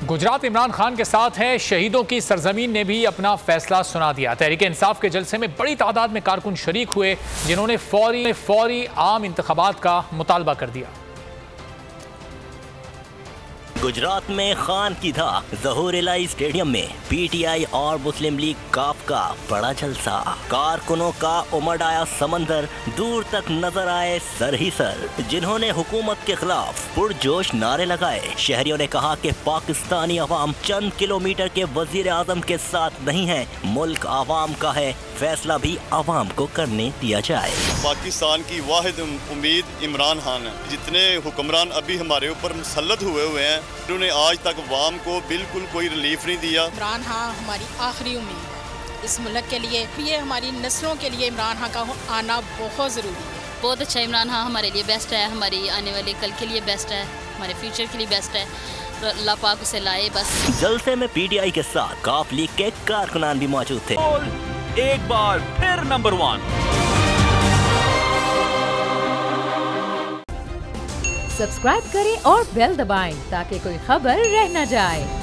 गुजरात इमरान खान के साथ है। शहीदों की सरजमीन ने भी अपना फैसला सुना दिया। तहरीक इंसाफ के जलसे में बड़ी तादाद में कारकुन शरीक हुए, जिन्होंने फौरी आम इंतखाबात का मुतालबा कर दिया। गुजरात में खान की धाक, ज़हूर इलाही स्टेडियम में पीटीआई और मुस्लिम लीग काफ का बड़ा जलसा। कारकुनों का उमड़ आया समंदर, दूर तक नजर आए सर ही सर, जिन्होंने हुकूमत के खिलाफ पुरजोश नारे लगाए। शहरियों ने कहा कि पाकिस्तानी अवाम चंद किलोमीटर के वजीर आजम के साथ नहीं है, मुल्क आवाम का है, फैसला भी आवाम को करने दिया जाए। पाकिस्तान की वाहिद उम्मीद इमरान खान है। जितने हुक्मरान अभी हमारे ऊपर मुसल्लत हुए हैं, उन्होंने आज तक अवाम को बिल्कुल कोई रिलीफ नहीं दिया। इमरान खान हमारी आखिरी उम्मीद है इस मुल्क के लिए, ये हमारी नस्लों के लिए इमरान खान का आना बहुत ज़रूरी है। बहुत अच्छा, इमरान खान हमारे लिए बेस्ट है, हमारी आने वाले कल के लिए बेस्ट है, हमारे फ्यूचर के लिए बेस्ट है। अल्लाह पाक उसे लाए बस। जलसे में पीटीआई के साथ काफ लीग के कारकुनान भी मौजूद थे। एक बार फिर नंबर 1। सब्सक्राइब करें और बेल दबाएं ताकि कोई खबर रह न जाए।